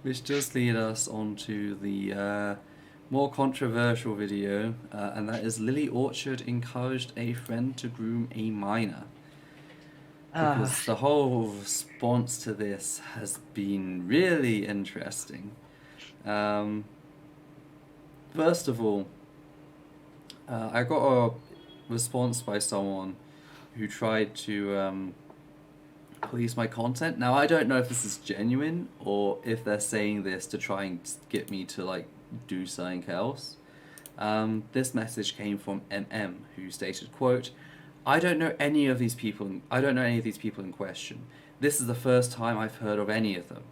Which does lead us on to the more controversial video, and that is Lily Orchard encouraged a friend to groom a minor. Uh, Because the whole response to this has been really interesting. Um, First of all, I got a response by someone who tried to police my content. Now, I don't know if this is genuine or if they're saying this to try and get me to like do something else. This message came from MM, who stated, "quote I don't know any of these people. I don't know any of these people in question. This is the first time I've heard of any of them.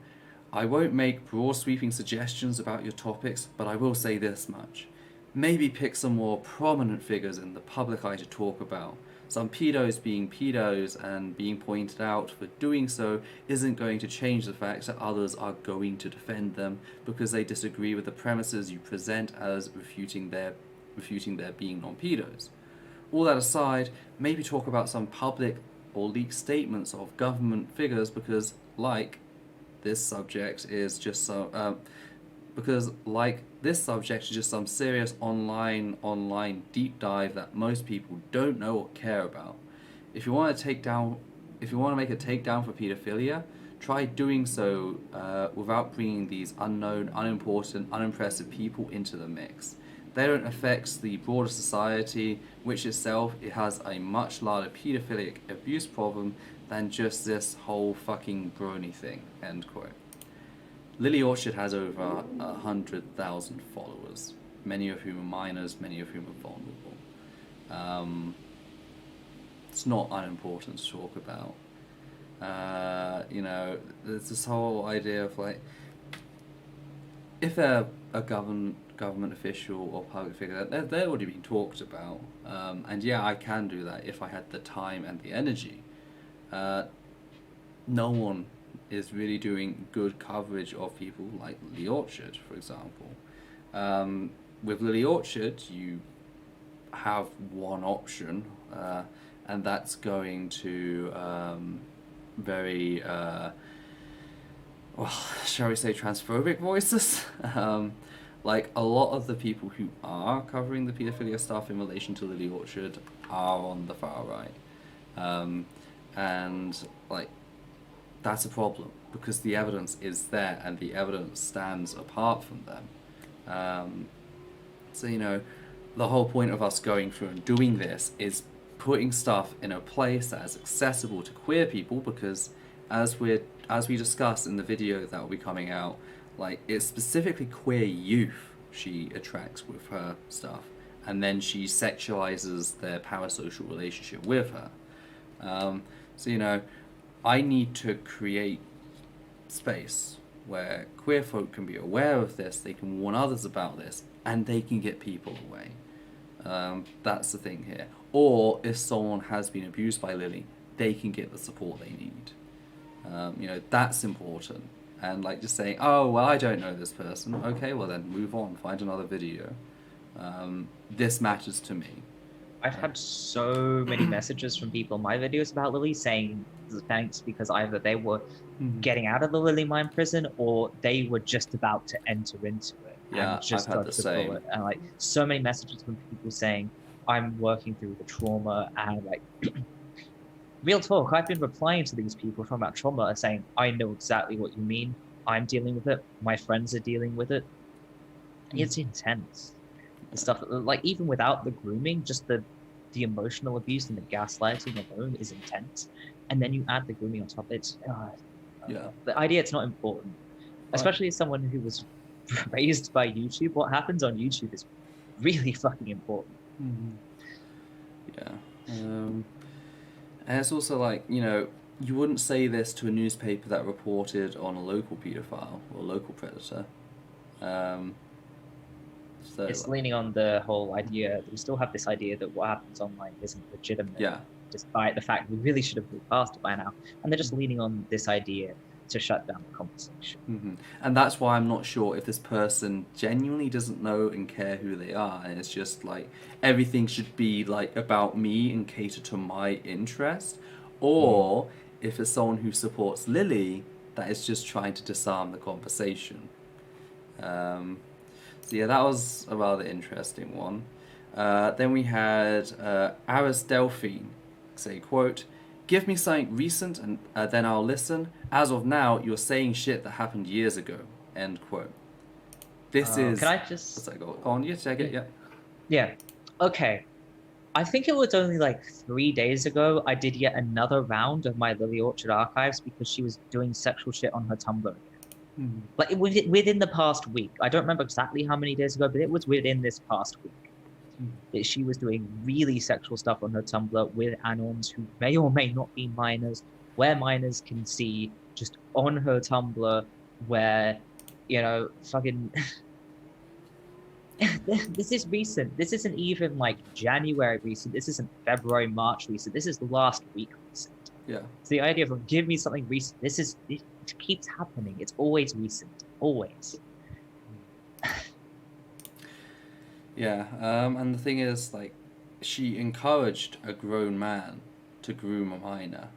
I won't make broad sweeping suggestions about your topics, but I will say this much. Maybe pick some more prominent figures in the public eye to talk about. Some pedos being pedos and being pointed out for doing so isn't going to change the fact that others are going to defend them because they disagree with the premises you present as refuting their being non-pedos. All that aside, maybe talk about some public or leaked statements of government figures this subject is just so because like this subject is just some serious online deep dive that most people don't know or care about. If you want to take down, if you want to make a takedown for pedophilia, try doing so without bringing these unknown, unimportant, unimpressive people into the mix. They don't affect the broader society, which itself it has a much larger pedophilic abuse problem than just this whole fucking brony thing." End quote. Lily Orchard has over 100,000 followers, many of whom are minors, many of whom are vulnerable. Um, it's not unimportant to talk about. There's this whole idea of like, if they're a government official or public figure, they're already being talked about. And yeah, I can do that if I had the time and the energy. Uh, no one is really doing good coverage of people like Lily Orchard, for example. With Lily Orchard, you have one option, and that's going to very, well, shall we say, transphobic voices. Like a lot of the people who are covering the paedophilia stuff in relation to Lily Orchard are on the far right, um, and like that's a problem because the evidence is there and the evidence stands apart from them. Um, so the whole point of us going through and doing this is putting stuff in a place that is accessible to queer people because as we discussed in the video that will be coming out, like it's specifically queer youth she attracts with her stuff, and then she sexualizes their parasocial relationship with her. So I need to create space where queer folk can be aware of this, they can warn others about this, and they can get people away. That's the thing here. Or if someone has been abused by Lily, they can get the support they need. That's important. And like just saying, oh, well, I don't know this person. Okay, well then move on, find another video. This matters to me. I've Uh, had so many messages from people in my videos about Lily saying thanks because either they were mhm. getting out of the Lily Mine prison or they were just about to enter into it and Yeah, I've just had the dodged the same. bullet. And like so many messages from people saying, I'm working through the trauma and like real talk, I've been replying to these people from that trauma saying, I know exactly what you mean. I'm dealing with it. My friends are dealing with it. It's intense. The stuff that, like even without the grooming, just the emotional abuse and the gaslighting alone is intense. And then you add the grooming on top. It's Yeah. the idea it's not important, Right. especially as someone who was raised by YouTube. What happens on YouTube is really fucking important. Mhm. Yeah. And it's also like, you wouldn't say this to a newspaper that reported on a local paedophile or a local predator. Um, so, It's leaning on the whole idea. We still have this idea that what happens online isn't legitimate, yeah. despite the fact we really should have moved past it by now. And they're just leaning on this idea to shut down the conversation. And that's why I'm not sure if this person genuinely doesn't know and care who they are, and it's just like everything should be like about me and cater to my interest, Mm. or if it's someone who supports Lily that is just trying to disarm the conversation. So yeah, that was a rather interesting one. Then we had Aris Delphine say, quote, "Give me something recent and then I'll listen. As of now, you're saying shit that happened years ago." End quote. This is... Can I just... What's that? Go on, you take it, yeah. Yeah. Okay. I think it was only like 3 days ago I did yet another round of my Lily Orchard archives because she was doing sexual shit on her Tumblr. Like within the past week. I don't remember exactly how many days ago, but it was within this past week that she was doing really sexual stuff on her Tumblr with anons who may or may not be minors, where minors can see just on her Tumblr where, fucking... This is recent. This isn't even like January recent. This isn't February, March recent. This is last week recent. Yeah. So the idea of give me something recent. It keeps happening. It's always recent. Always. Yeah. And the thing is, like, she encouraged a grown man to groom a minor,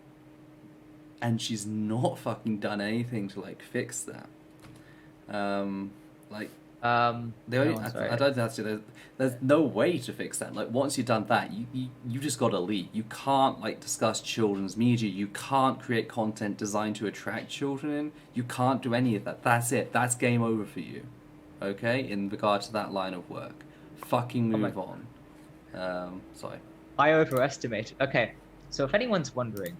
and she's not fucking done anything to like fix that. Like. I don't think there's no way to fix that. Like, once you've done that, you just gotta leave. You can't like discuss children's media. You can't create content designed to attract children in. You can't do any of that. That's it. That's game over for you. Okay, in regard to that line of work, fucking move on. Sorry. I overestimated. Okay, so if anyone's wondering,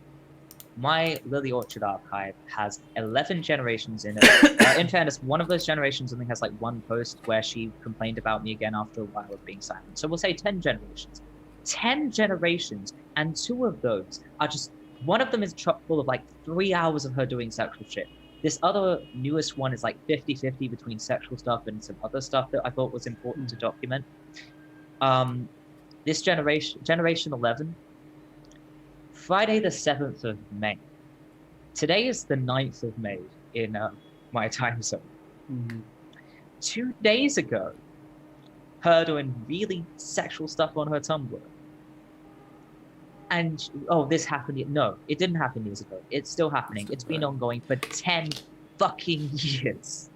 my Lily Orchard archive has 11 generations in it. In fairness, one of those generations only has like one post where she complained about me again after a while of being silent. So we'll say 10 generations. 10 generations, and 2 of those are just... One of them is chock full of like 3 hours of her doing sexual shit. This other newest one is like 50-50 between sexual stuff and some other stuff that I thought was important to document. This generation 11... Friday the 7th of May. Today is the 9th of May in my time zone. 2 days ago, her doing really sexual stuff on her Tumblr. And, this happened... No, it didn't happen years ago. It's still happening. It's been ongoing for 10 fucking years.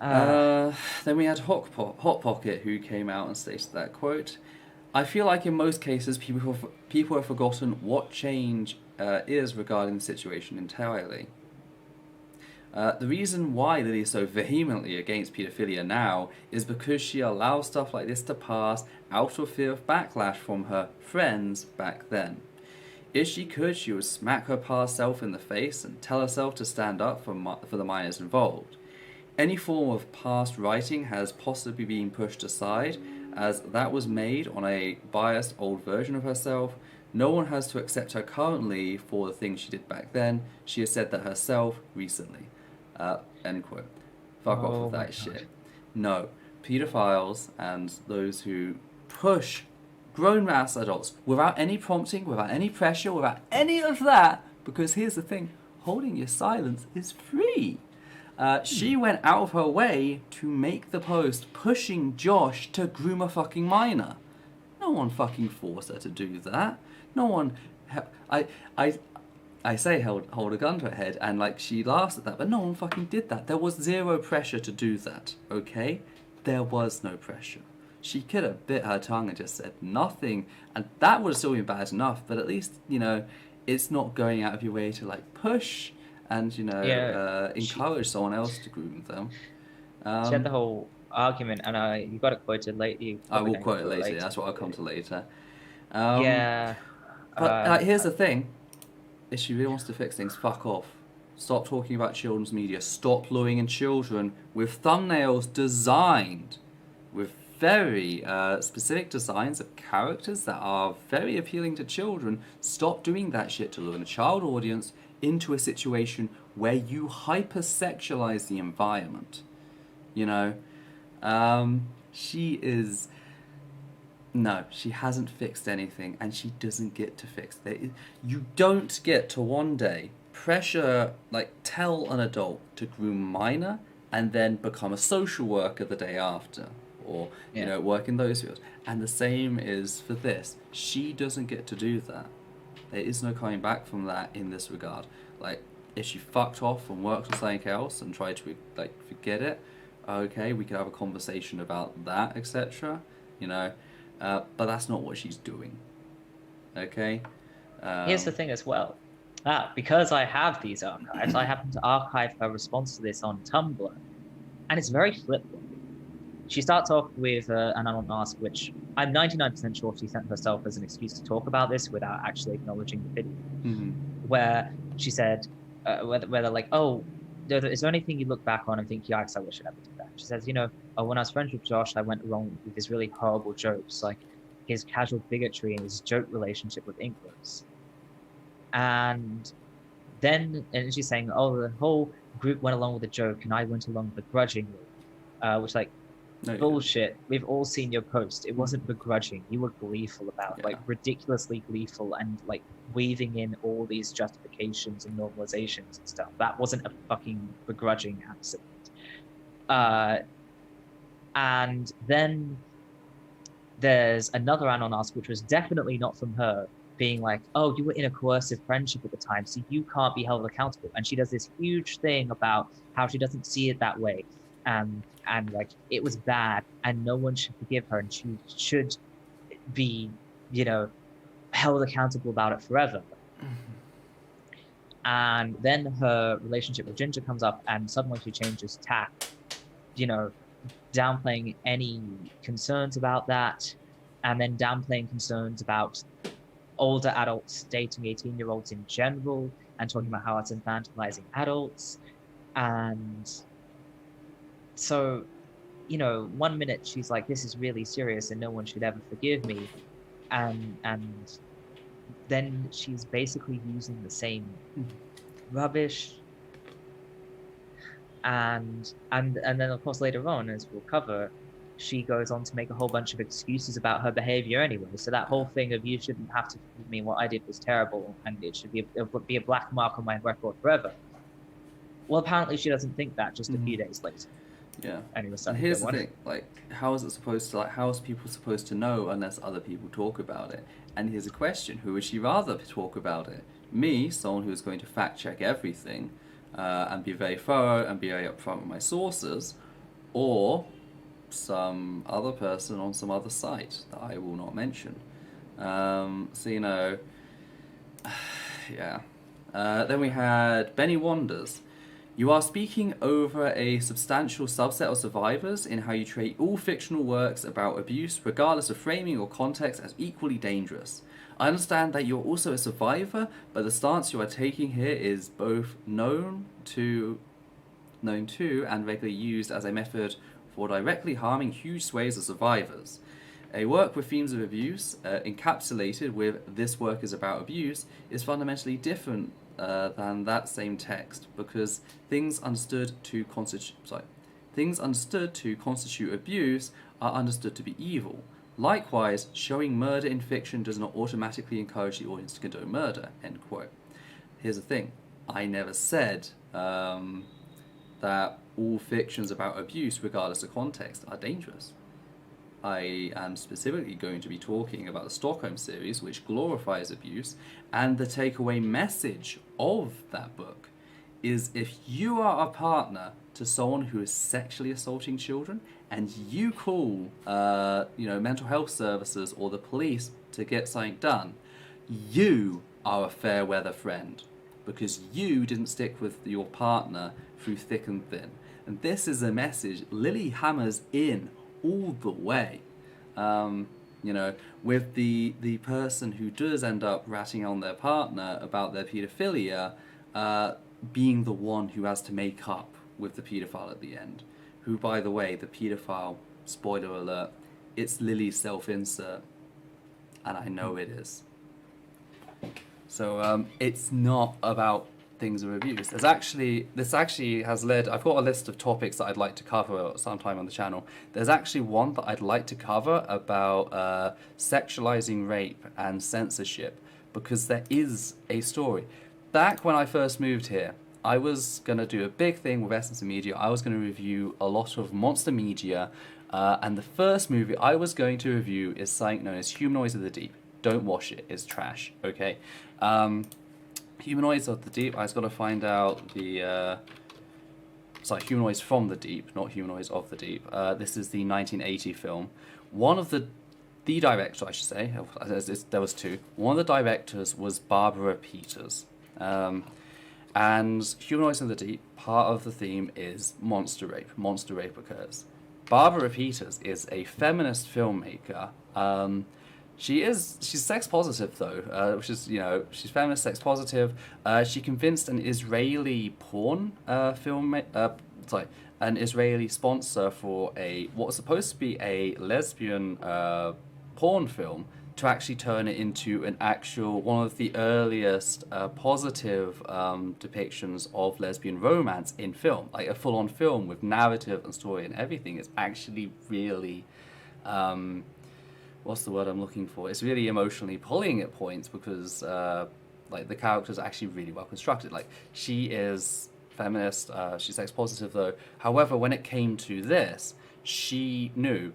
Yeah. Then we had Hot Pocket, who came out and stated that, quote, "I feel like in most cases people have forgotten what change is regarding the situation entirely. The reason why Lily is so vehemently against paedophilia now is because she allows stuff like this to pass out of fear of backlash from her friends back then. If she could, she would smack her past self in the face and tell herself to stand up for the minors involved. Any form of past writing has possibly been pushed aside, as that was made on a biased old version of herself. No one has to accept her currently for the things she did back then. She has said that herself recently." End quote. Fuck off with that shit. No. Pedophiles and those who push grown-ass adults without any prompting, without any pressure, without any of that, because here's the thing, holding your silence is free. She went out of her way to make the post pushing Josh to groom a fucking minor. No one fucking forced her to do that. No one... I say hold a gun to her head, and like she laughs at that, but no one fucking did that. There was zero pressure to do that, okay? There was no pressure. She could have bit her tongue and just said nothing, and that would have still been bad enough, but at least, it's not going out of your way to like push and, encourage someone else to groom them. She had the whole argument, and you got it quoted later. I will quote it later, that's what I'll come to later. Yeah. But here's the thing. If she really wants to fix things, fuck off. Stop talking about children's media. Stop luring in children with thumbnails designed with very specific designs of characters that are very appealing to children. Stop doing that shit to lure in a child audience into a situation where you hypersexualize the environment. She is... No, she hasn't fixed anything, and she doesn't get to fix it. You don't get to one day tell an adult to groom minor and then become a social worker the day after, or work in those fields. And the same is for this. She doesn't get to do that. There is no coming back from that in this regard. Like, if she fucked off and worked on something else and tried to like forget it, okay, we could have a conversation about that, etc. You know, but that's not what she's doing. Okay. Here's the thing as well. Because I have these archives, I happen to archive her response to this on Tumblr, and it's very flip-flop. She starts off with an unknown ask, which I'm 99% sure she sent herself as an excuse to talk about this without actually acknowledging the video, where she said, whether like, oh, is there anything you look back on and think, yikes, I wish I never did that? She says, when I was friends with Josh, I went along with his really horrible jokes, like his casual bigotry and his joke relationship with Inkros. And she's saying, oh, the whole group went along with the joke and I went along begrudgingly, which like, no, bullshit. We've all seen your post. It wasn't begrudging. You were gleeful about it, like ridiculously gleeful and like weaving in all these justifications and normalizations and stuff. That wasn't a fucking begrudging accident. And then there's another anon ask, which was definitely not from her, being like, oh, you were in a coercive friendship at the time, so you can't be held accountable. And she does this huge thing about how she doesn't see it that way. And like, it was bad and no one should forgive her and she should be, held accountable about it forever. And then her relationship with Ginger comes up and suddenly she changes tack, downplaying any concerns about that, and then downplaying concerns about older adults dating 18-year-olds in general, and talking about how it's infantilizing adults. And so, 1 minute she's like, this is really serious and no one should ever forgive me. And then she's basically using the same rubbish. And then of course later on, as we'll cover, she goes on to make a whole bunch of excuses about her behavior anyway. So that whole thing of, you shouldn't have to forgive me, what I did was terrible and it should be a black mark on my record forever. Well, apparently she doesn't think that just a few days later. Yeah. Anyway, and here's the thing, like, how is people supposed to know unless other people talk about it? And here's a question, who would she rather talk about it? Me, someone who's going to fact check everything, and be very thorough and be very upfront with my sources, or some other person on some other site that I will not mention. Yeah. Then we had Benny Wanders. You are speaking over a substantial subset of survivors in how you treat all fictional works about abuse, regardless of framing or context, as equally dangerous. I understand that you're also a survivor, but the stance you are taking here is both known to and regularly used as a method for directly harming huge swathes of survivors. A work with themes of abuse, encapsulated with "this work is about abuse," is fundamentally different than that same text, because things understood to constitute abuse are understood to be evil. Likewise, showing murder in fiction does not automatically encourage the audience to condone murder. End quote. Here's the thing: I never said that all fictions about abuse, regardless of context, are dangerous. I am specifically going to be talking about the Stockholm series, which glorifies abuse, and the takeaway message of that book is, if you are a partner to someone who is sexually assaulting children and you call mental health services or the police to get something done, you are a fair weather friend, because you didn't stick with your partner through thick and thin. And this is a message Lily hammers in all the way. With the person who does end up ratting on their partner about their paedophilia, being the one who has to make up with the paedophile at the end. Who, by the way, the paedophile, spoiler alert, it's Lily's self-insert, and I know it is. So it's not about things of abuse. This actually has led, I've got a list of topics that I'd like to cover sometime on the channel. There's actually one that I'd like to cover about sexualizing rape and censorship, because there is a story. Back when I first moved here, I was going to do a big thing with Essence of Media. I was going to review a lot of monster media, and the first movie I was going to review is something known as Humanoids of the Deep. Don't watch it. It's trash. Okay. Humanoids of the Deep. I just got to find out the. Sorry, Humanoids from the Deep, not Humanoids of the Deep. This is the 1980 film. One of the director, I should say, there was two. One of the directors was Barbara Peters. And Humanoids in the Deep, part of the theme is monster rape. Monster rape occurs. Barbara Peters is a feminist filmmaker. She's sex positive though, which is, she's feminist, sex positive. She convinced an Israeli porn an Israeli sponsor for what was supposed to be a lesbian porn film to actually turn it into one of the earliest positive depictions of lesbian romance in film, like a full-on film with narrative and story and everything. It's actually really what's the word I'm looking for? It's really emotionally pulling at points because the characters are actually really well constructed. Like, she is feminist, she's sex positive though. However, when it came to this, she knew,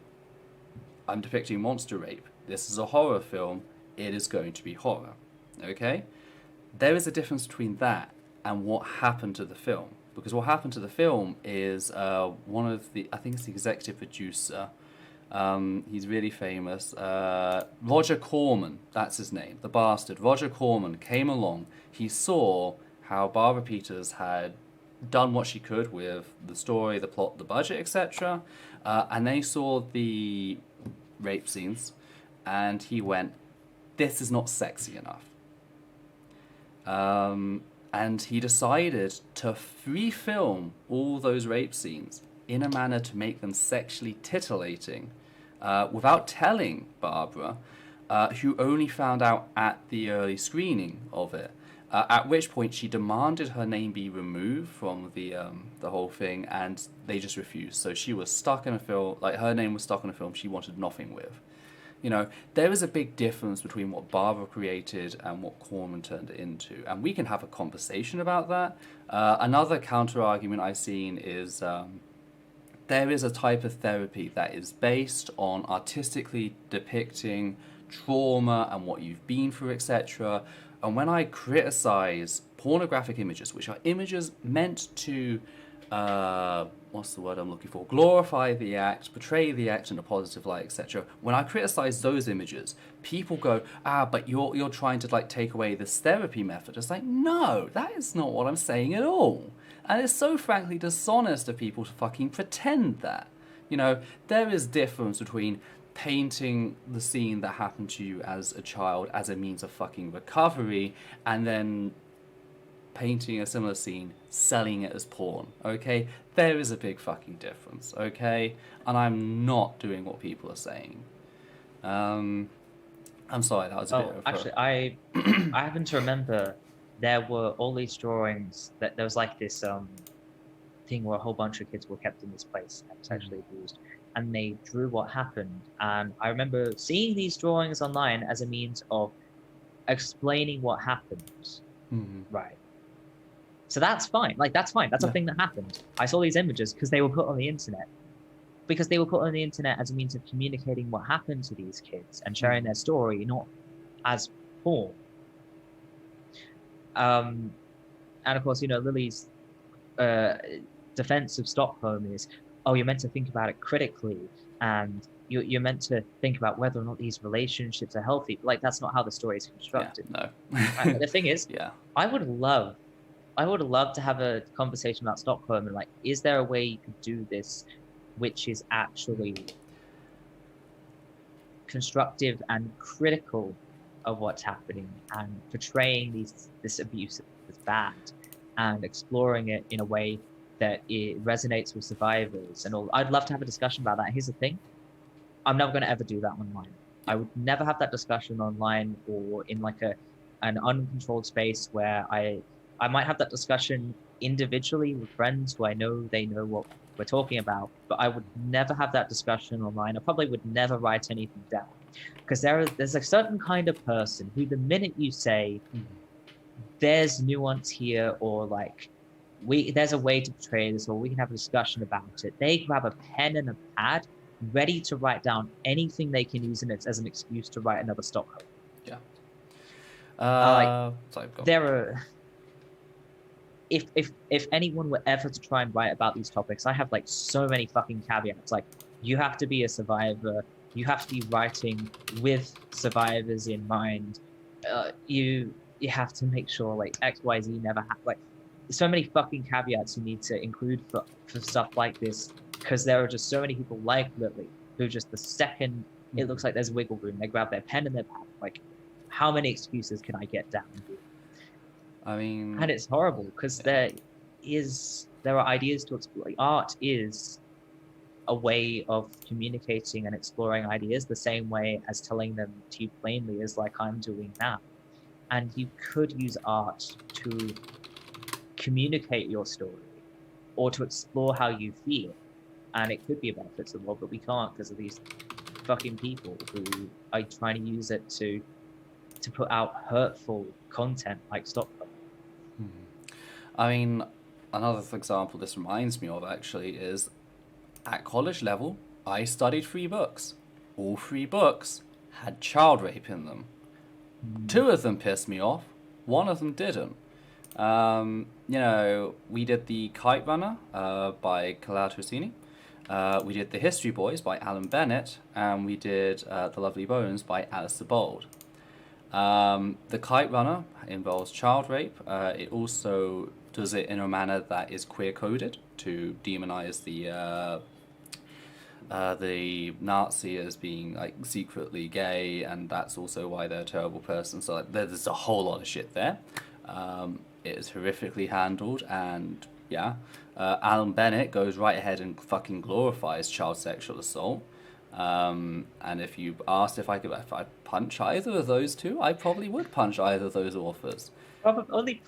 I'm depicting monster rape. This is a horror film. It is going to be horror. Okay? There is a difference between that and what happened to the film. Because what happened to the film is I think it's the executive producer. He's really famous. Roger Corman, that's his name, the bastard. Roger Corman came along. He saw how Barbara Peters had done what she could with the story, the plot, the budget, etc. And they saw the rape scenes, and he went, this is not sexy enough. And he decided to refilm all those rape scenes in a manner to make them sexually titillating, without telling Barbara, who only found out at the early screening of it. At which point she demanded her name be removed from the whole thing, and they just refused. So she was stuck in a film, like her name was stuck in a film she wanted nothing with. There is a big difference between what Barbara created and what Corman turned it into, and we can have a conversation about that. Another counter argument I've seen is there is a type of therapy that is based on artistically depicting trauma and what you've been through, etc. And when I criticize pornographic images, which are images meant to, what's the word I'm looking for? Glorify the act, portray the act in a positive light, etc. When I criticize those images, people go, but you're trying to take away this therapy method. It's like, no, that is not what I'm saying at all. And it's so frankly dishonest of people to fucking pretend that. There is difference between painting the scene that happened to you as a child as a means of fucking recovery, and then painting a similar scene, selling it as porn, okay? There is a big fucking difference, okay? And I'm not doing what people are saying. I'm sorry, that was a bit of actually, I happen to remember there were all these drawings that there was this thing where a whole bunch of kids were kept in this place and sexually abused, and they drew what happened. And I remember seeing these drawings online as a means of explaining what happened. Mm-hmm. Right. So that's fine. That's fine. That's a thing that happened. I saw these images because they were put on the internet. Because they were put on the internet as a means of communicating what happened to these kids and sharing their story, not as porn. And of course, Lily's defense of Stockholm is, you're meant to think about it critically, and you're meant to think about whether or not these relationships are healthy. That's not how the story is constructed. No. And the thing is, I would love to have a conversation about Stockholm and is there a way you could do this which is actually constructive and critical of what's happening and portraying this abuse as bad and exploring it in a way that it resonates with survivors and all. I'd love to have a discussion about that. Here's the thing. I'm never going to ever do that online. I would never have that discussion online or in an uncontrolled space where I might have that discussion individually with friends who I know they know what we're talking about, but I would never have that discussion online. I probably would never write anything down, because there's a certain kind of person who, the minute you say there's nuance here, or there's a way to portray this, or we can have a discussion about it, they grab a pen and a pad ready to write down anything they can use as an excuse to write another Stockholm. Yeah. Like, Sorry, go on. there are, if anyone were ever to try and write about these topics, I have like so many fucking caveats. Like, you have to be a survivor. You have to be writing with survivors in mind. You have to make sure like XYZ never like so many fucking caveats you need to include for stuff like this, because there are just so many people like Lily who just the second it looks like there's wiggle room, they grab their pen and their pad. Like, how many excuses can I get down here? I mean, And it's horrible because yeah. there are ideas to explore. Like, art is a way of communicating and exploring ideas the same way as telling them to you plainly, as like I'm doing now. And you could use art to communicate your story or to explore how you feel. And it could be a benefit to the world, but we can't because of these fucking people who are trying to use it to put out hurtful content like Stockholm. I mean, another example this reminds me of actually is at college level, I studied 3 books. All 3 books had child rape in them. 2 of them pissed me off, 1 of them didn't. We did The Kite Runner by Kalao Tousini. We did The History Boys by Alan Bennett, and we did The Lovely Bones by Alice Bold. The Kite Runner involves child rape. It also does it in a manner that is queer coded to demonize the Nazi as being like secretly gay, and that's also why they're a terrible person. So like, there's a whole lot of shit there. It is horrifically handled, and yeah, Alan Bennett goes right ahead and fucking glorifies child sexual assault. And if you asked if I'd punch either of those two, I probably would punch either of those authors. Probably.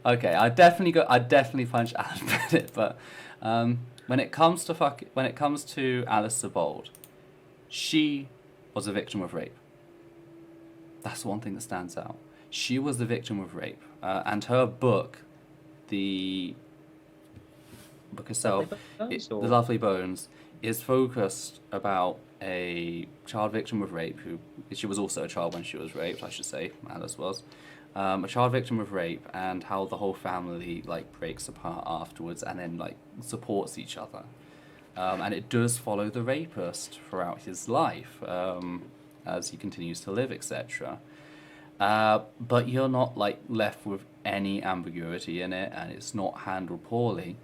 Okay, I'd definitely punch Alan Bennett, but when it comes to Alice Sebold, she was a victim of rape. That's one thing that stands out. She was the victim of rape, and her book, the book itself, The Lovely Bones, is focused about a child victim of rape who she was also a child when she was raped, I should say. Alice was. A child victim of rape, and how the whole family like breaks apart afterwards and then like supports each other. And it does follow the rapist throughout his life as he continues to live, etc. But you're not like left with any ambiguity in it, and it's not handled poorly.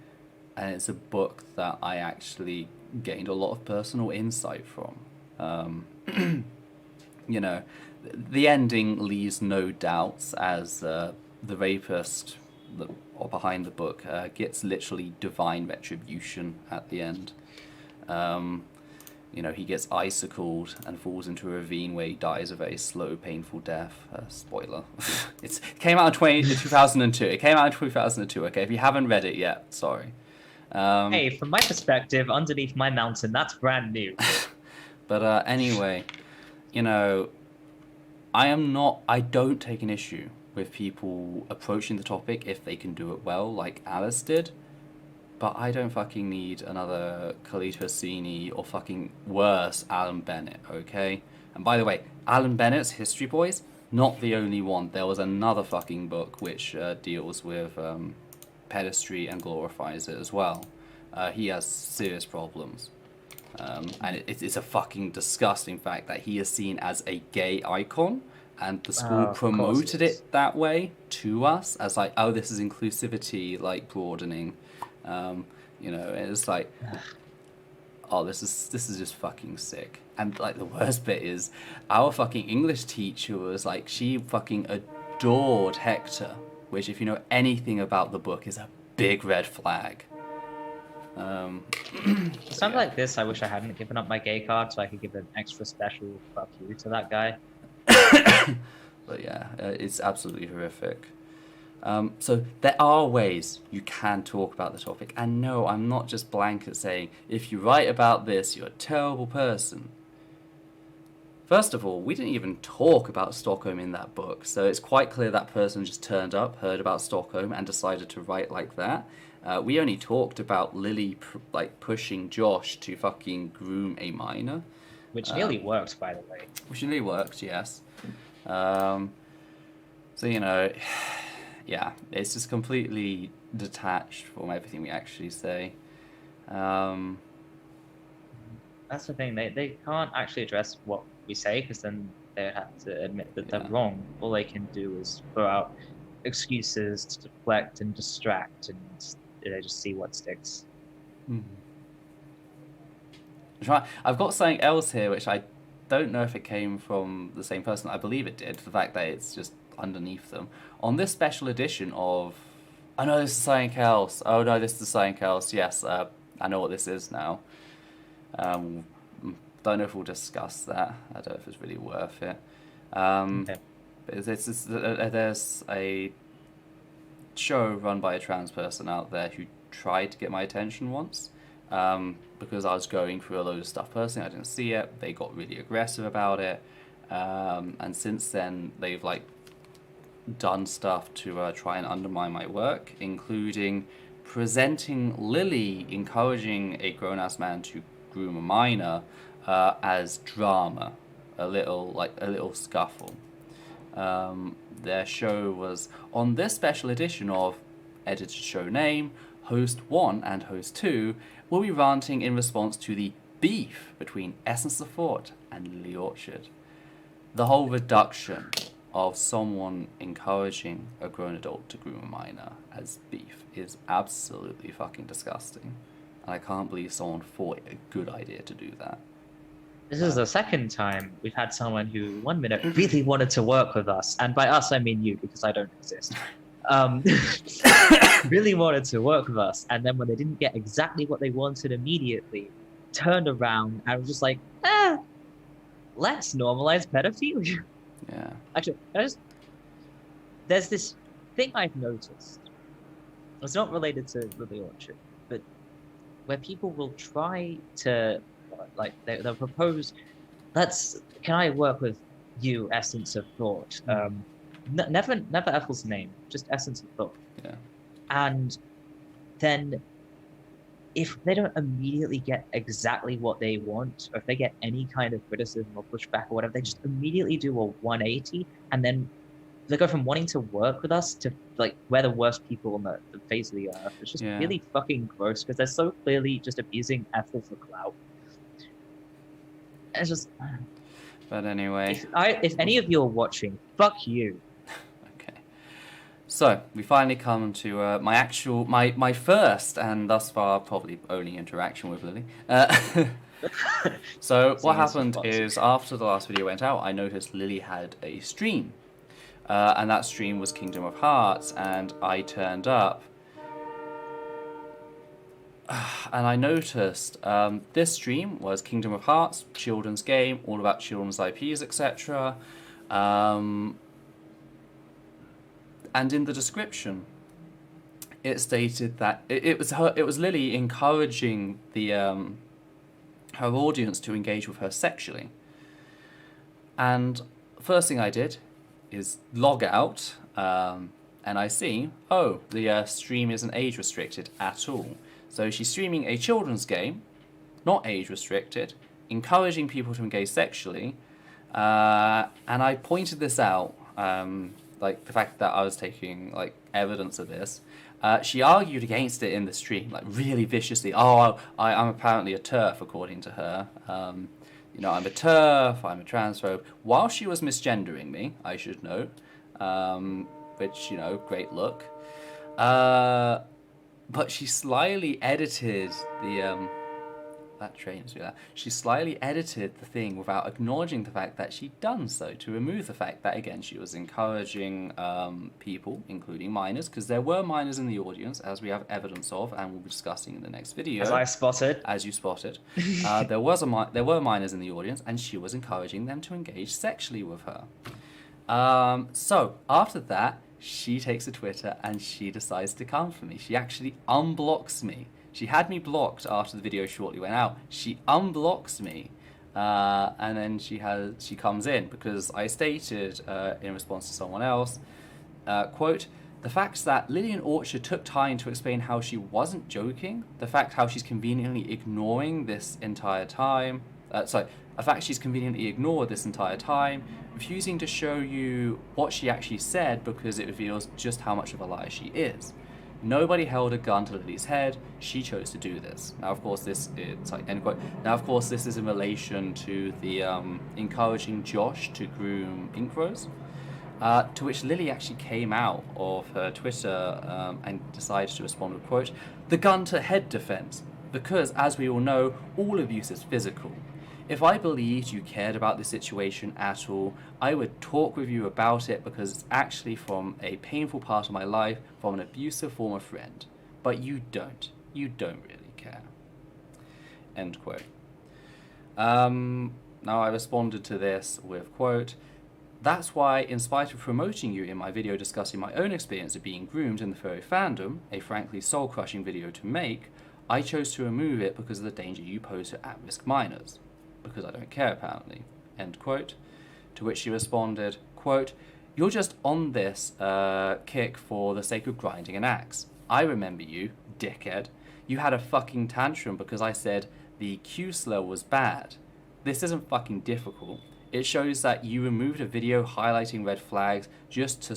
And it's a book that I actually gained a lot of personal insight from. The ending leaves no doubts as the rapist or behind the book gets literally divine retribution at the end. He gets icicled and falls into a ravine where he dies a very slow, painful death. Spoiler. It came out in 2002. It came out in 2002, okay? If you haven't read it yet, sorry. Hey, from my perspective, underneath my mountain, that's brand new. But anyway, I don't take an issue with people approaching the topic if they can do it well, like Alice did. But I don't fucking need another Kalita Rossini or fucking worse, Alan Bennett, okay? And by the way, Alan Bennett's History Boys, not the only one. There was another fucking book which deals with pedestry and glorifies it as well. He has serious problems. And it's a fucking disgusting fact that he is seen as a gay icon, and the school promoted it that way to us as like, oh, this is inclusivity, like broadening. It's like, oh, this is just fucking sick. And like the worst bit is, our fucking English teacher was like, she fucking adored Hector, which if you know anything about the book is a big red flag. Something like this, I wish I hadn't given up my gay card so I could give an extra special fuck you to that guy. But yeah, it's absolutely horrific. So there are ways you can talk about the topic, and no, I'm not just blanket saying, if you write about this, you're a terrible person. First of all, we didn't even talk about Stockholm in that book, so it's quite clear that person just turned up, heard about Stockholm, and decided to write like that. We only talked about Lily pushing Josh to fucking groom a minor. Which nearly worked, by the way. Which nearly worked, yes. So, yeah, it's just completely detached from everything we actually say. That's the thing. They can't actually address what we say because then they would have to admit that they're Yeah. wrong. All they can do is throw out excuses to deflect and distract, and they just see what sticks. I've got something else here which I don't know if it came from the same person. I believe it did. The fact that it's just underneath them. On this special edition of... Oh no, this is something else. Oh no, this is something else. Yes, I know what this is now. Don't know if we'll discuss that. I don't know if it's really worth it. Okay. But there's a show run by a trans person out there who tried to get my attention once. Because I was going through a load of stuff personally, I didn't see it. They got really aggressive about it, and since then they've done stuff to try and undermine my work, including presenting Lily encouraging a grown-ass man to groom a minor as drama, a little scuffle. Their show was on this special edition of edited show name. Host 1 and host 2 will be ranting in response to the beef between Essence of Thought and Lily Orchard. The whole reduction of someone encouraging a grown adult to groom a minor as beef is absolutely fucking disgusting. And I can't believe someone thought it a good idea to do that. This is the second time we've had someone who 1 minute really wanted to work with us, and by us I mean you because I don't exist. Really wanted to work with us, and then when they didn't get exactly what they wanted immediately, turned around and was just like, let's normalize pedophilia. Yeah. Actually, there's this thing I've noticed. It's not related to Lily Orchard, but where people will try to, they'll propose, can I work with you, Essence of Thought? Never Ethel's name, just Essence of Thought. Yeah. And then if they don't immediately get exactly what they want, or if they get any kind of criticism or pushback or whatever, they just immediately do a 180, and then they go from wanting to work with us to we're the worst people on the face of the earth. It's just really fucking gross because they're so clearly just abusing Ethel for clout. It's just... But anyway... If any of you are watching, fuck you. So, we finally come to my first, and thus far probably only interaction with Lily. So, what happened is, after the last video went out, I noticed Lily had a stream. And that stream was Kingdom of Hearts, and I turned up. And I noticed this stream was Kingdom of Hearts, children's game, all about children's IPs, etc. And in the description, it stated that it was Lily encouraging the her audience to engage with her sexually. And first thing I did is log out, and I see, the stream isn't age restricted at all. So she's streaming a children's game, not age restricted, encouraging people to engage sexually, and I pointed this out. The fact that I was taking evidence of this, she argued against it in the stream, really viciously. I'm apparently a TERF, according to her. I'm a TERF, I'm a transphobe. While she was misgendering me, I should note, which great look. But she slyly edited the She slyly edited the thing without acknowledging the fact that she'd done so, to remove the fact that, again, she was encouraging people, including minors, because there were minors in the audience, as we have evidence of, and we'll be discussing in the next video. As I spotted. As you spotted. There were minors in the audience, and she was encouraging them to engage sexually with her. So, after that, she takes to Twitter, and she decides to come for me. She actually unblocks me. She had me blocked after the video shortly went out. She unblocks me, and then she comes in because I stated in response to someone else, quote, the fact that Lillian Orchard took time to explain how she wasn't joking, the fact how she's conveniently ignoring this entire time, A fact she's conveniently ignored this entire time, refusing to show you what she actually said because it reveals just how much of a liar she is. Nobody held a gun to Lily's head. She chose to do this. Now, of course, this is like end quote. Now, of course, this is in relation to the encouraging Josh to groom Inkros. To which Lily actually came out of her Twitter and decided to respond with, quote, "The gun to head defense, because as we all know, all abuse is physical. If I believed you cared about the situation at all, I would talk with you about it because it's actually from a painful part of my life from an abusive former friend. But you don't. You don't really care." End quote. Now I responded to this with, quote, "That's why, in spite of promoting you in my video discussing my own experience of being groomed in the furry fandom, a frankly soul-crushing video to make, I chose to remove it because of the danger you pose to at-risk minors. Because I don't care, apparently." End quote. To which she responded, quote, "You're just on this kick for the sake of grinding an axe. I remember you, dickhead. You had a fucking tantrum because I said the Q slur was bad. This isn't fucking difficult. It shows that you removed a video highlighting red flags just to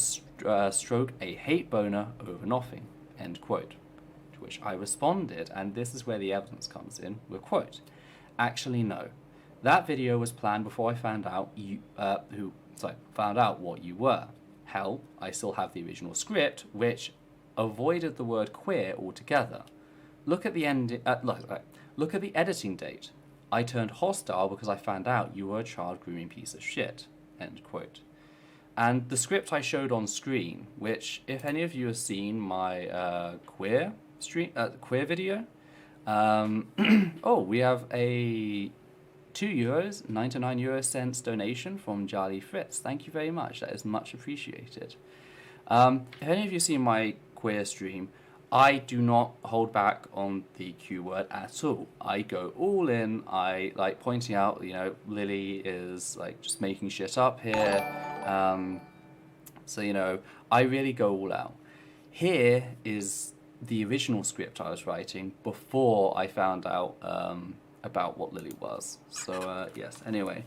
stroke a hate boner over nothing." End quote. To which I responded, and this is where the evidence comes in, with, quote, "Actually, no. That video was planned before I found out found out what you were. Hell, I still have the original script, which avoided the word queer altogether. Look at the look at the editing date. I turned hostile because I found out you were a child grooming piece of shit." End quote. And the script I showed on screen, which, if any of you have seen my queer video, we have a €2.99 donation from Jolly Fritz. Thank you very much. That is much appreciated. If any of you see my queer stream, I do not hold back on the Q word at all. I go all in. I like pointing out, Lily is like just making shit up here. I really go all out. Here is the original script I was writing before I found out about what Lily was. So, yes, anyway.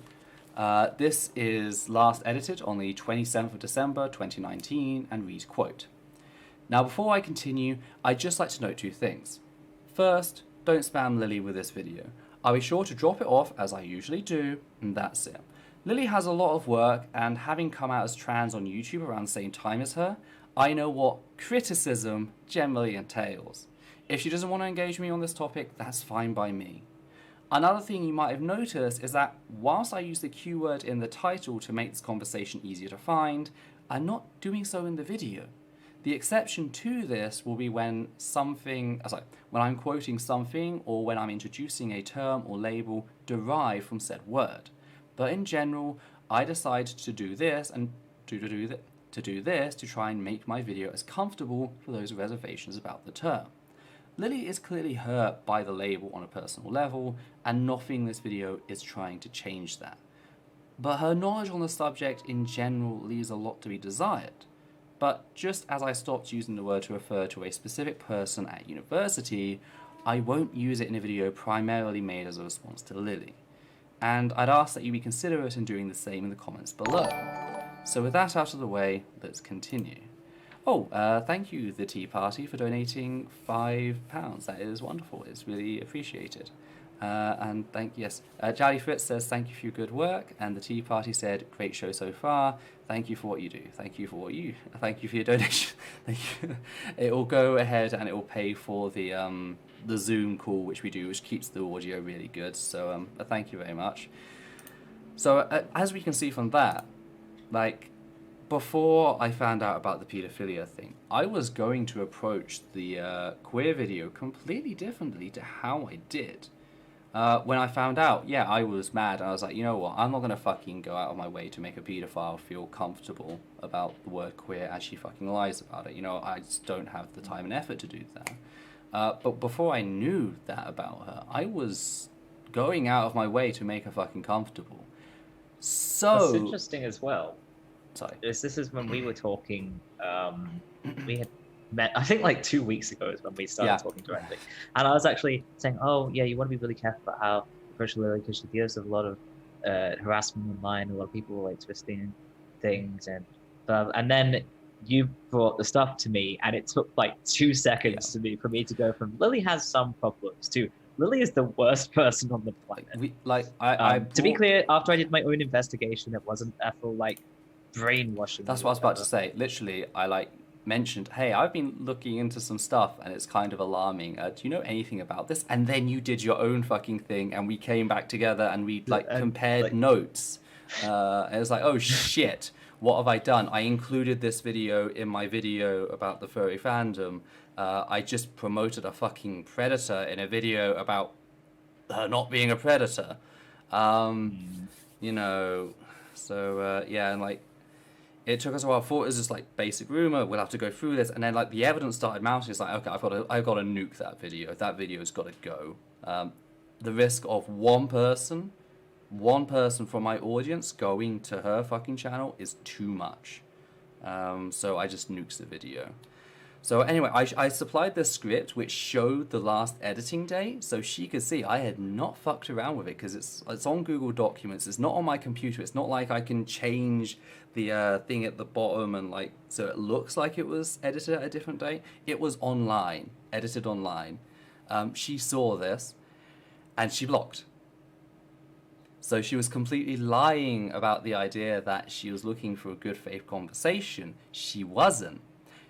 This is last edited on the 27th of December 2019 and reads, quote, "Now before I continue, I'd just like to note two things. First, don't spam Lily with this video. I'll be sure to drop it off as I usually do, and that's it. Lily has a lot of work, and having come out as trans on YouTube around the same time as her, I know what criticism generally entails. If she doesn't want to engage me on this topic, that's fine by me. Another thing you might have noticed is that whilst I use the Q word in the title to make this conversation easier to find, I'm not doing so in the video. The exception to this will be when I'm quoting something or when I'm introducing a term or label derived from said word. But in general, I decide to do this and to try and make my video as comfortable for those reservations about the term. Lily is clearly hurt by the label on a personal level, and nothing in this video is trying to change that. But her knowledge on the subject in general leaves a lot to be desired. But just as I stopped using the word to refer to a specific person at university, I won't use it in a video primarily made as a response to Lily. And I'd ask that you be considerate in doing the same in the comments below. So with that out of the way, let's continue. Thank you, the Tea Party, for donating £5. That is wonderful. It's really appreciated. Jolly Fritz says, "Thank you for your good work." And the Tea Party said, "Great show so far. Thank you for what you do." Thank you for your donation. Thank you. It will go ahead and it will pay for the Zoom call, which we do, which keeps the audio really good. So thank you very much. So as we can see from that, before I found out about the paedophilia thing, I was going to approach the queer video completely differently to how I did. When I found out, I was mad, and I was like, you know what, I'm not going to fucking go out of my way to make a paedophile feel comfortable about the word queer as she fucking lies about it. I just don't have the time and effort to do that. But before I knew that about her, I was going out of my way to make her fucking comfortable. So... That's interesting as well. Sorry. This is when we were talking, we had met, I think 2 weeks ago is when we started talking directly. And I was actually saying, you want to be really careful about how you approach Lily because she gives a lot of harassment online. A lot of people were like twisting things, and then you brought the stuff to me, and it took like 2 seconds for me to go from Lily has some problems to Lily is the worst person on the planet. To be clear, after I did my own investigation, it wasn't ethical like brainwashing. That's what I was about to say. Literally, I mentioned, hey, I've been looking into some stuff and it's kind of alarming. Do you know anything about this? And then you did your own fucking thing, and we came back together and we compared notes. And it was like, oh shit, what have I done? I included this video in my video about the furry fandom. I just promoted a fucking predator in a video about her not being a predator. You know, so yeah, and like, it took us a while. I thought it was just like basic rumor. We'll have to go through this, and then like the evidence started mounting. It's like, okay, I've got to nuke that video. That video's got to go. The risk of one person from my audience going to her fucking channel is too much. So I just nuked the video. So anyway, I supplied the script which showed the last editing date, so she could see I had not fucked around with it, because it's on Google Documents. It's not on my computer. It's not like I can change the thing at the bottom and like so it looks like it was edited at a different date. It was online, edited online. She saw this, and she blocked. So she was completely lying about the idea that she was looking for a good faith conversation. She wasn't.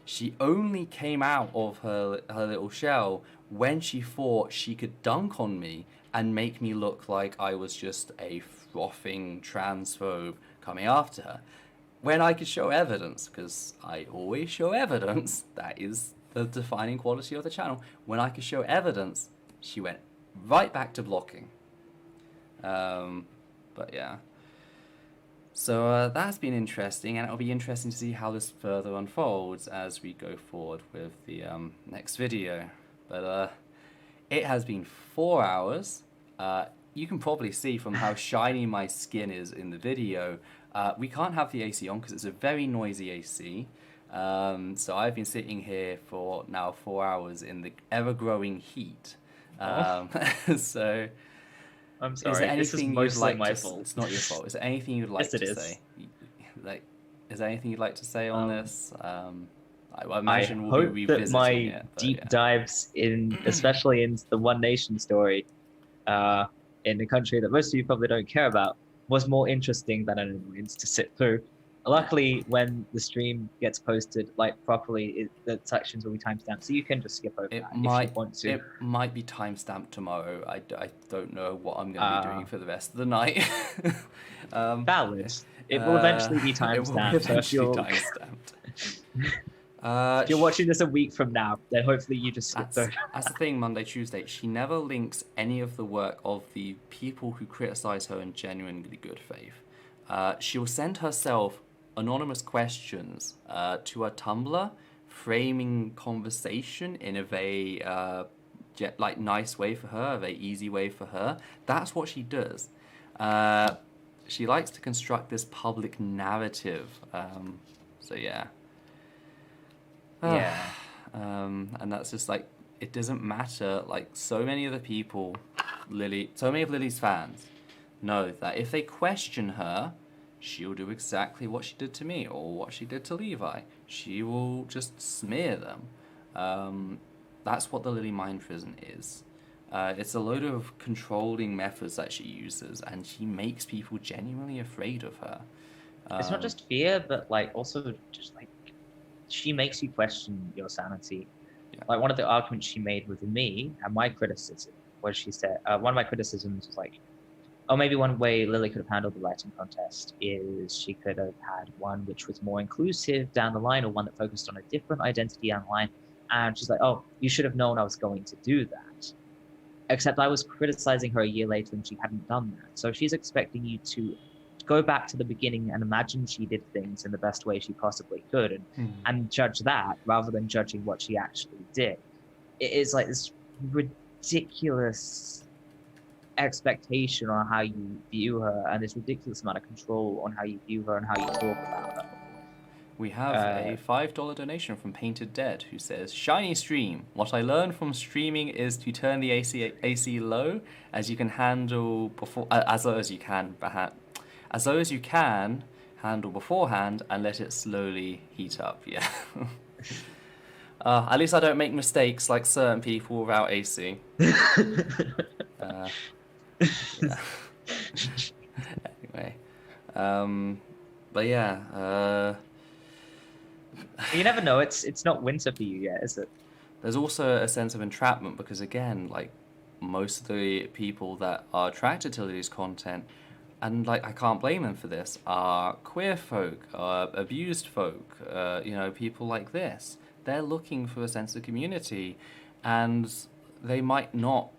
She only came out of her little shell when she thought she could dunk on me and make me look like I was just a frothing transphobe coming after her. When I could show evidence, because I always show evidence, that is the defining quality of the channel. When I could show evidence, she went right back to blocking. But yeah. So that's been interesting, and it'll be interesting to see how this further unfolds as we go forward with the next video. But it has been 4 hours. You can probably see from how shiny my skin is in the video. We can't have the AC on because it's a very noisy AC. So I've been sitting here for now 4 hours in the ever-growing heat. So... I'm sorry. Is there anything you'd like my to fault. It's not your fault. Is there anything you'd like to say? Like, is there anything you'd like to say on this? I imagine we'll be revisiting that my it. Deep dives in, especially into the One Nation story, in a country that most of you probably don't care about, was more interesting than an annoyance to sit through. Luckily, when the stream gets posted like properly, the sections will be timestamped, so you can just skip over that if you want to. It might be timestamped tomorrow. I don't know what I'm going to be doing for the rest of the night. Valid. It will eventually be timestamped. If you're watching this a week from now, then hopefully you just skip over. That's the thing, Monday, Tuesday. She never links any of the work of the people who criticize her in genuinely good faith. She'll send herself anonymous questions to her Tumblr, framing conversation in a very nice way for her, a very easy way for her. That's what she does. She likes to construct this public narrative. So yeah. Yeah. And that's just like, it doesn't matter. Like, so many of the people, so many of Lily's fans know that if they question her, she'll do exactly what she did to me or what she did to Levi. She will just smear them. That's what the Lily Mind Prison is. It's a load of controlling methods that she uses, and she makes people genuinely afraid of her. It's not just fear, but like also just like she makes you question your sanity. Yeah. Like one of the arguments she made with me and my criticism was she said one of my criticisms was like, oh, maybe one way Lily could have handled the writing contest is she could have had one which was more inclusive down the line, or one that focused on a different identity down the line. And she's like, oh, you should have known I was going to do that. Except I was criticizing her a year later and she hadn't done that. So she's expecting you to go back to the beginning and imagine she did things in the best way she possibly could and judge that rather than judging what she actually did. It is like this ridiculous expectation on how you view her, and this ridiculous amount of control on how you view her and how you talk about her. We have a $5 donation from Painted Dead who says, "Shiny stream. What I learned from streaming is to turn the AC low as you can handle before as low as you can as low as you can handle beforehand and let it slowly heat up." Yeah. At least I don't make mistakes like certain people without AC. Yeah. Anyway, but yeah. You never know. It's not winter for you yet, is it? There's also a sense of entrapment because, again, like most of the people that are attracted to these content, and like I can't blame them for this, are queer folk, abused folk, people like this. They're looking for a sense of community, and they might not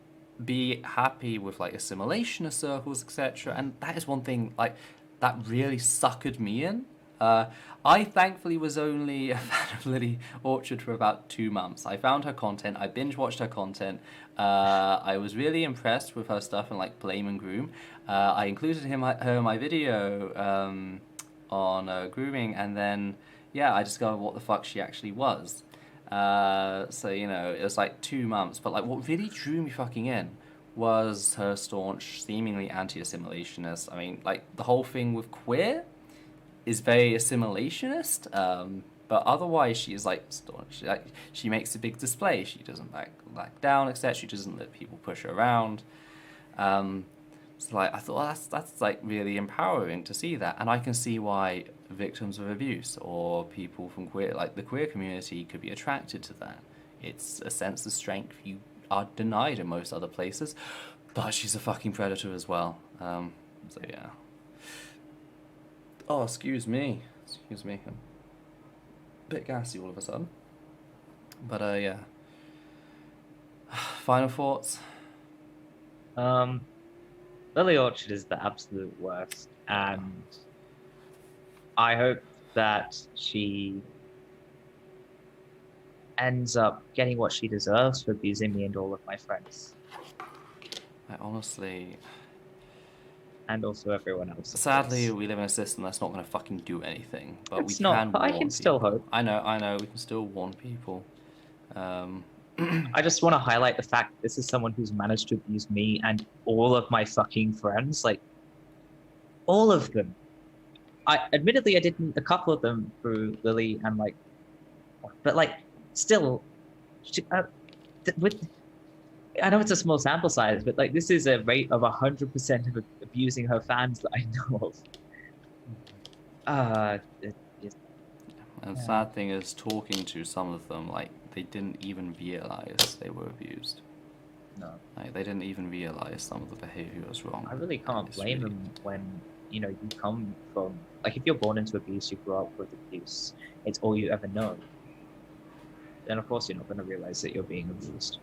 be happy with like assimilationist circles, etc. And that is one thing like that really suckered me in. I thankfully was only a fan of Lily Orchard for about 2 months. I found her content, I binge watched her content. I was really impressed with her stuff and like Blame and Groom. I included her in my video on grooming, and then I discovered what the fuck she actually was. So it was like 2 months, but like what really drew me fucking in was her staunch, seemingly anti-assimilationist. I mean, like the whole thing with queer is very assimilationist, but otherwise she is like staunch. She makes a big display. She doesn't back down, etc. She doesn't let people push her around. So like I thought that's like really empowering to see that, and I can see why victims of abuse or people from the queer community could be attracted to that. It's a sense of strength you are denied in most other places, but she's a fucking predator as well. So yeah. Oh, excuse me. I'm a bit gassy all of a sudden. But yeah. Final thoughts? Lily Orchard is the absolute worst, and I hope that she ends up getting what she deserves for abusing me and all of my friends. I honestly... And also everyone else. Sadly, we live in a system that's not going to fucking do anything. But it's not, but I can still hope. I know, we can still warn people. I just want to highlight the fact that this is someone who's managed to abuse me and all of my fucking friends. Like, all of them. Admittedly, I did a couple of them through Lily and like... But like, still... I know it's a small sample size, but like this is a rate of 100% of abusing her fans that I know of. And the sad thing is, talking to some of them, like they didn't even realize they were abused. No. Like they didn't even realize some of the behavior was wrong. I really can't blame them when you come from like if you're born into abuse, you grow up with abuse. It's all you ever know. Then of course you're not going to realize that you're being abused.